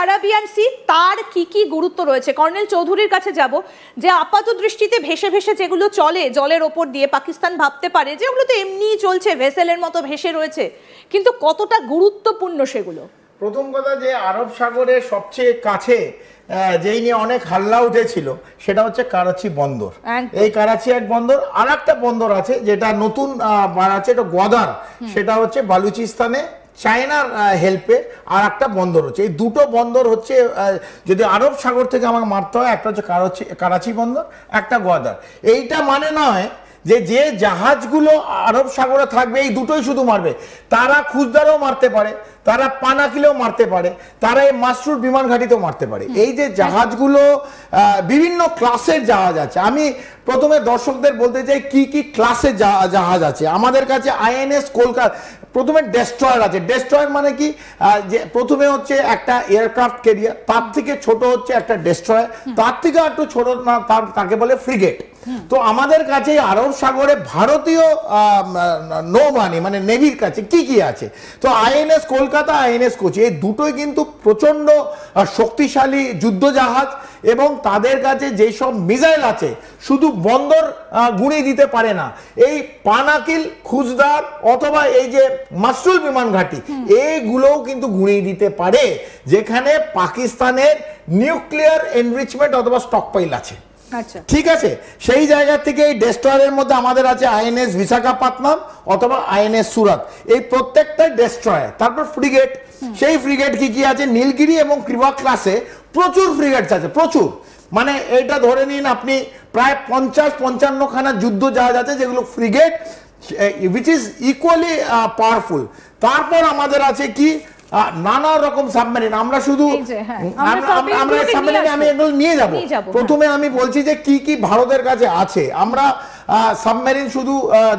Arabian C তার কি গুরুত্ব রয়েছে? কর্নেল চৌধুরীর কাছে যাব, যে আপাত দৃষ্টিতে ভেসে ভেসে যেগুলো চলে জলের ওপর দিয়ে, পাকিস্তান ভাবতে পারে যে ওগুলো তো এমনিই চলছে, ভেসেলের মতো ভেসে রয়েছে, কিন্তু কতটা গুরুত্বপূর্ণ সেগুলো? প্রথম কথা, যে আরব সাগরের সবচেয়ে কাছে যেই নিয়ে অনেক হাল্লা উঠেছিল সেটা হচ্ছে করাচি বন্দর। এই করাচি এক বন্দর, আর একটা বন্দর আছে যেটা নতুন বানাচ্ছে, এটা গোয়াদার, সেটা হচ্ছে বালুচিস্তানে চায়নার হেল্পে আর একটা বন্দর হচ্ছে। এই দুটো বন্দর হচ্ছে, যদি আরব সাগর থেকে আমাকে মারতে হয়, একটা হচ্ছে করাচি বন্দর, একটা গোয়াদার। এইটা মানে নয় যে জাহাজগুলো আরব সাগরে থাকবে এই দুটোই শুধু মারবে, তারা খুচদারও মারতে পারে, তারা পানাকিলেও মারতে পারে, তারা এই মাসরুর বিমান ঘাঁটিতেও মারতে পারে। এই যে জাহাজগুলো বিভিন্ন ক্লাসের জাহাজ আছে। আমি প্রথমে দর্শকদের বলতে চাই কি কি ক্লাসের জাহাজ আছে আমাদের কাছে। আইএনএস কলকাতা, প্রথমে ডেস্ট্রয়ার আছে। ডেস্ট্রয়ার মানে কি, যে প্রথমে হচ্ছে একটা এয়ারক্রাফট ক্যারিয়ার, তার থেকে ছোট হচ্ছে একটা ডেস্ট্রয়ার, তার থেকে একটু ছোট না তাকে বলে ফ্রিগেট। তো আমাদের কাছে আরব সাগরে ভারতীয় নৌবাহিনী মানে নেভির কাছে কি কি আছে, তো আইএনএস কলকাতা, আইএনএস কোচি, এই দুটোই কিন্তু প্রচন্ড শক্তিশালী যুদ্ধ জাহাজ, এবং তাদের কাছে যেসব মিসাইল আছে শুধু বন্দর গুঁড়িয়ে দিতে পারে না, এই পানাকিল, খুচদার অথবা এই যে মাসরুল বিমান ঘাঁটি, এইগুলোও কিন্তু গুঁড়িয়ে দিতে পারে, যেখানে পাকিস্তানের নিউক্লিয়ার এনরিচমেন্ট অথবা স্টকপাইল আছে। ঠিক আছে, সেই জায়গা থেকে এই ডেস্ট্রয়ারের মধ্যে আমাদের আছে আইএনএস বিশাখাপত্তনম অথবা আইএনএস সুরাত, এই প্রত্যেকটা ডেস্ট্রয়ার। তারপর ফ্রিগেট, সেই ফ্রিগেট কি কি আছে, নীলগিরি এবং কৃপা ক্লাসে প্রচুর ফ্রিগেটস আছে, প্রচুর। মানে এটা ধরে নিন আপনি প্রায় 50-55 খানা যুদ্ধ জাহাজ আছে যেগুলো frigate, which is equally powerful। তারপর আমাদের আছে কি নানা রকম সাবমেরিন। আমরা শুধু আমরা সাবমেরিন আমি এগুলো নিয়ে যাব। প্রথমে আমি বলছি যে কি কি ভারতের কাছে আছে। আমরা সাবমেরিন শুধু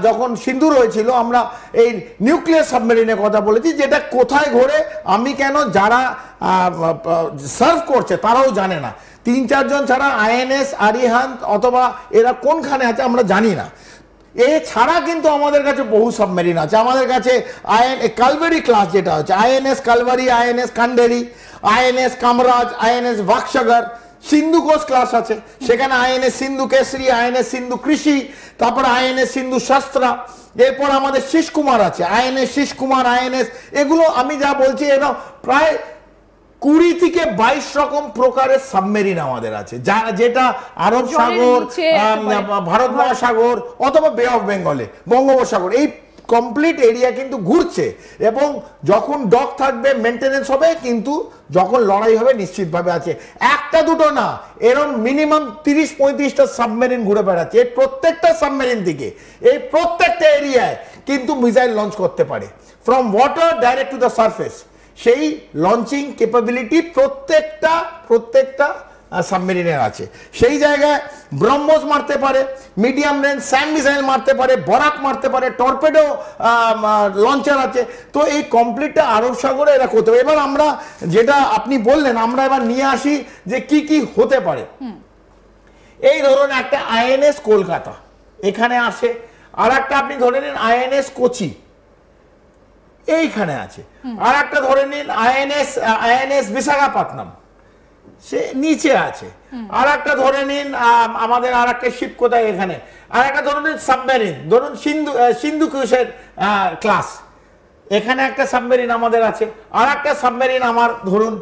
যখন সিন্ধু হয়েছিল আমরা এই নিউক্লিয়ার সাবমেরিনের কথা বলেছি, যেটা কোথায় ঘোরে আমি কেন, যারা সার্ভ করছে তারাও জানে না। 3-4 জন ছাড়া আইএনএস আরিহান্ত অথবা এরা কোনখানে আছে আমরা জানি না। এছাড়া কিন্তু আমাদের কাছে বহু সাবমেরিন আছে। আমাদের কাছে কালভারি ক্লাস যেটা হচ্ছে INS Kalvari, INS Khanderi, INS Kamraj, INS বাক্সাগার, সিন্ধু কোস্ট ক্লাস আছে, সেখানে আইএনএস সিন্ধু কেশরী, আইএনএস সিন্ধু কৃষি, তারপর আইএনএস সিন্ধু শাস্ত্রা, এরপর আমাদের শীষ কুমার আছে, আইএনএস শীষ কুমার, আইএনএস, এগুলো আমি যা বলছি এরা প্রায় 20 থেকে 22 রকম প্রকারের সাবমেরিন আমাদের আছে, যেটা আরব সাগর, ভারত মহাসাগর অথবা বে অফ বেঙ্গলে, বঙ্গোপসাগর, এই কমপ্লিট এরিয়া কিন্তু ঘুরছে। এবং যখন ডক থাকবে মেনটেনেন্স হবে, কিন্তু যখন লড়াই হবে নিশ্চিতভাবে আছে। একটা দুটো না, এরকম মিনিমাম 30-35টা সাবমেরিন ঘুরে বেড়াচ্ছে। এই প্রত্যেকটা সাবমেরিন থেকে এই প্রত্যেকটা এরিয়ায় কিন্তু মিসাইল লঞ্চ করতে পারে, from water direct to the surface. সেই লঞ্চিং ক্যাপাবিলিটি প্রত্যেকটা সাবমেরিনের আছে। সেই জায়গায় ব্রহ্মস মারতে পারে, মিডিয়াম রেঞ্জ স্যান্ড মিসাইল মারতে পারে, বরাক মারতে পারে, টর্পেডো লঞ্চার আছে। তো এই কমপ্লিটটা আরব সাগরে এরা করতে পারে। এবার আমরা যেটা আপনি বললেন, আমরা এবার নিয়ে আসি যে কি কি হতে পারে। এই ধরুন একটা আইএনএস কলকাতা এখানে আসে, আর একটা আপনি ধরে নিন আইএনএস কোচি এইখানে আছে, আর একটা ধরে নিন আইএনএস বিশাখাপত্তনম সে নিচে আছে, আর একটা ধরে নিন আমাদের আর একটা শিপ কোথায় এখানে, আর একটা ধরে নিন সাবমেরিন, ধরুন সিন্ধু কুশের ক্লাস, এখানে একটা সাবমেরিন আমাদের আছে, আর একটা সাবমেরিন আমার ধরুন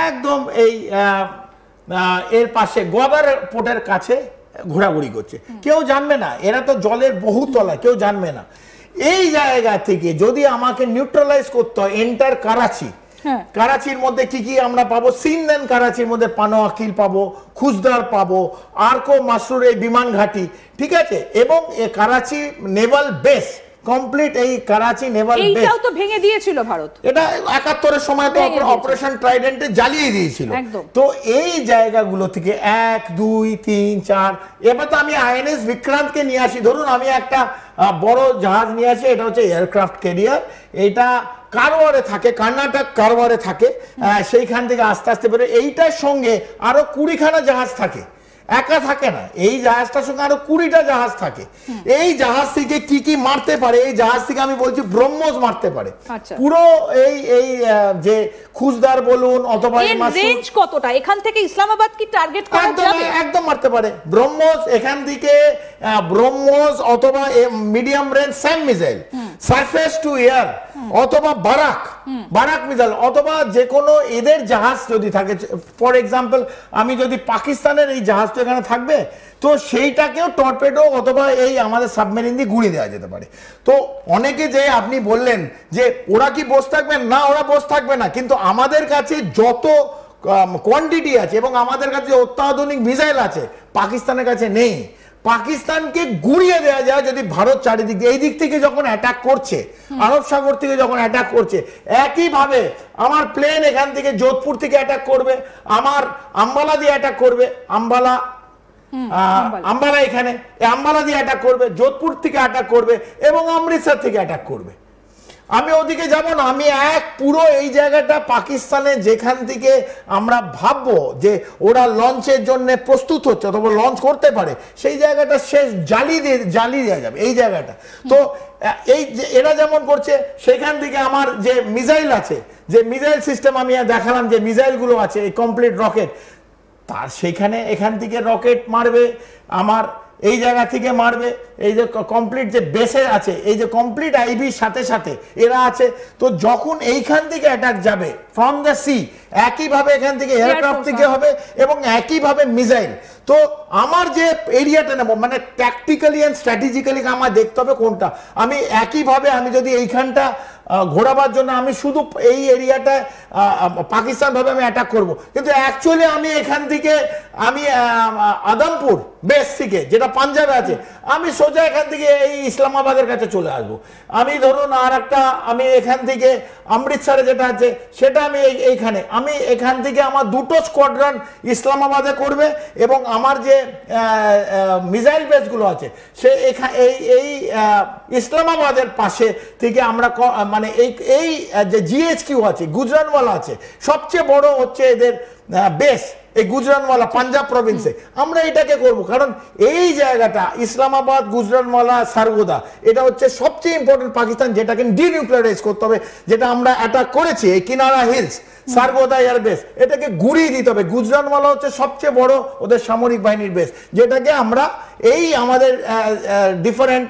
একদম এই এর পাশে গোয়াদার পোর্টের কাছে ঘোরাঘুরি করছে, কেউ জানবে না, এরা তো জলের বহু তলায়, কেউ জানবে না। এই জায়গা থেকে যদি আমাকে নিউট্রালাইজ করতে হয় এন্টার করাচি, করাচির মধ্যে কি কি আমরা পাবো, সিন্দেন করাচির মধ্যে পানোয়াকিল পাবো, খুচদার পাবো, আরকো মাসরুর এই বিমান ঘাঁটি, ঠিক আছে, এবং করাচি নেভাল বেস কমপ্লিট, এই করাচি নেভাল বেস এইটাও তো ভেঙে দিয়েছিল ভারত, এটা 71 এর সময় তো অপারেশন ট্রাইডেন্টে জ্বালিয়ে দিয়েছিল। তো এই জায়গাগুলো থেকে 1, 2, 3, 4, এবার তো আমি আইএনএস বিক্রান্তকে নিয়ে আসি। ধরুন আমি একটা বড় জাহাজ নিয়ে আসি, এটা হচ্ছে এয়ারক্রাফট ক্যারিয়ার, এটা কারওয়ারে থাকে, কর্ণাটক কারওয়ারে থাকে, সেইখান থেকে আস্তে আস্তে বেরোয়। এইটার সঙ্গে আরো 20 খানা জাহাজ থাকে, একা থাকে না, এই জাহাজটার সঙ্গে আরো 20টা জাহাজ থাকে। এই জাহাজ থেকে কি কি মারতে পারে, এই জাহাজ থেকে আমি বলছি ব্রহ্মোস মারতে পারে। পুরো এই এই যে খুজদার বলুন অথবা রেঞ্জ কতটা এখান থেকে ইসলামাবাদ কি টার্গেট করা যাবে? একদম মারতে পারে ব্রহ্মোস। এখান থেকে ব্রহ্মোস অথবা medium range Sam missile, surface two air অথবা বারাক মিসাইল, অথবা যে কোনো এদের জাহাজ যদি থাকে, ফর এক্সাম্পল আমি যদি পাকিস্তানের এই জাহাজটা এখানে থাকবে, তো সেইটাকেও টর্পেডো অথবা এই আমাদের সাবমেরিন দিয়ে গুঁড়িয়ে দেওয়া যেতে পারে। তো অনেকে যে আপনি বললেন যে ওরা কি বসে থাকবেন, না ওরা বসে থাকবে না, কিন্তু আমাদের কাছে যত কোয়ান্টিটি আছে এবং আমাদের কাছে অত্যাধুনিক মিসাইল আছে পাকিস্তানের কাছে নেই। পাকিস্তানকে গুঁড়িয়ে দেওয়া যায় যদি ভারত চারিদিক দিয়ে এই দিক থেকে যখন অ্যাটাক করছে, আরব সাগর থেকে যখন অ্যাটাক করছে, একইভাবে আমার প্লেন এখান থেকে যোধপুর থেকে অ্যাটাক করবে, আমার আম্বালা দিয়ে অ্যাটাক করবে, আম্বালা এখানে আম্বালা দিয়ে অ্যাটাক করবে, যোধপুর থেকে অ্যাটাক করবে এবং অমৃতসর থেকে অ্যাটাক করবে। আমি ওদিকে যাব না, আমি পুরো এই জায়গাটা পাকিস্তানে যেখান থেকে আমরা ভাববো যে ওরা লঞ্চের জন্য প্রস্তুত হচ্ছে অথবা লঞ্চ করতে পারে, সেই জায়গাটা শেষ জ্বালিয়ে দেওয়া যাবে এই জায়গাটা। তো এই এরা যেমন করছে, সেখান থেকে আমার যে মিসাইল আছে, যে মিসাইল সিস্টেম আমি দেখালাম, যে মিসাইলগুলো আছে এই কমপ্লিট রকেট, তার সেখানে এখান থেকে রকেট মারবে, আমার এই জায়গা থেকে মারবে, এই যে কমপ্লিট যে বেসে আছে, এই যে কমপ্লিট আইবির সাথে সাথে এরা আছে। তো যখন এইখান থেকে অ্যাটাক যাবে ফ্রম দ্য সি, একইভাবে এখান থেকে এয়ারক্রাফট থেকে হবে এবং একইভাবে মিসাইল। তো আমার যে এরিয়াটা নেব, মানে ট্যাকটিক্যালি অ্যান্ড স্ট্র্যাটেজিক্যালি আমার দেখতে হবে কোনটা। আমি একইভাবে আমি যদি এইখানটা ঘোরাবার জন্য আমি শুধু এই এরিয়াটা পাকিস্তান ভাবে আমি অ্যাটাক করব, কিন্তু অ্যাকচুয়ালি আমি এখান থেকে আমি আদমপুর বেস থেকে যেটা পাঞ্জাবে আছে, আমি সোজা এখান থেকে এই ইসলামাবাদের কাছে চলে আসবো। আমি ধরুন আর একটা আমি এখান থেকে অমৃতসরে যেটা আছে সেটা আমি এইখানে, আমি এখান থেকে আমার দুটো স্কোয়াড্রন ইসলামাবাদে করবে এবং আমার যে মিসাইল বেসগুলো আছে সে এই ইসলামাবাদের পাশে থেকে আমরা মানে এই যে জিএইচকিউ আছে, গুজরানওয়ালা আছে, সবচেয়ে বড় হচ্ছে এদের বেস এই গুজরানওয়ালা পাঞ্জাব প্রভিন্সে, আমরা এটাকে করব। কারণ এই জায়গাটা ইসলামাবাদ, গুজরানওয়ালা, সারগোদা, এটা হচ্ছে সবচেয়ে ইম্পর্টেন্ট পাকিস্তান, যেটাকে ডিনিউক্লিয়ারাইজ করতে হবে, যেটা আমরা অ্যাটাক করেছি এই কিনারা হিলস, সারগোদা এয়ারবেস, এটাকে গুড়িয়ে দিতে হবে। গুজরানওয়ালা হচ্ছে সবচেয়ে বড় ওদের সামরিক বাহিনীর বেস, যেটাকে আমরা এই আমাদের ডিফারেন্ট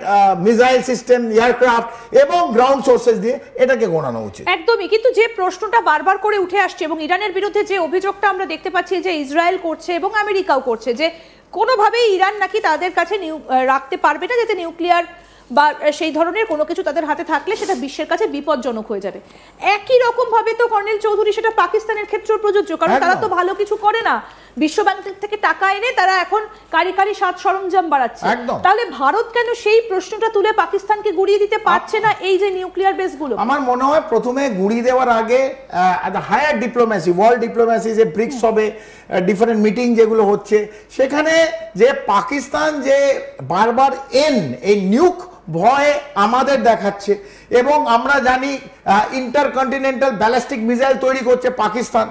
মিসাইল সিস্টেম, এয়ারক্রাফট এবং গ্রাউন্ড সোর্সেস দিয়ে এটাকে গোনানো উচিত। একদমই। কিন্তু যে প্রশ্নটা বারবার করে উঠে আসছে এবং ইরানের বিরুদ্ধে যে অভিযোগটা আমরা দেখতে পাচ্ছি যে ইসরায়েল করছে এবং আমেরিকাও করছে, যে কোনোভাবেই ইরান নাকি তাদের কাছে রাখতে পারবে না, যাতে নিউক্লিয়ার বা সেই ধরনের কোনো কিছু তাদের হাতে থাকলে সেটা বিশ্বের কাছে বিপজ্জনক হয়ে যাবে। একই রকম ভাবে তো কর্নেল চৌধুরী সেটা পাকিস্তানের ক্ষেত্রেও প্রযোজ্য, কারণ তারা তো ভালো কিছু করে না, বিশ্বব্যাংক থেকে টাকা এনে তারা এখন কারিগরি সাজ সরঞ্জাম বাড়াচ্ছে। তাহলে ভারত কেন সেই প্রশ্নটা তুলে পাকিস্তানকে গুড়িয়ে দিতে পারছে না এই যে নিউক্লিয়ার বেসগুলো? আমার মনে হয় প্রথমে গুড়িয়ে দেওয়ার আগে হায়ার ডিপ্লোম্যাসি, ওয়ার্ল্ড ডিপ্লোম্যাসি, যে ব্রিক্স হবে, ডিফারেন্ট মিটিং যেগুলো হচ্ছে, সেখানে যে পাকিস্তান যে বারবার এই নিউক ভয় আমাদের দেখাচ্ছে এবং আমরা জানি ইন্টারকন্টিনেন্টাল ব্যালিস্টিক মিসাইল তৈরি করছে পাকিস্তান,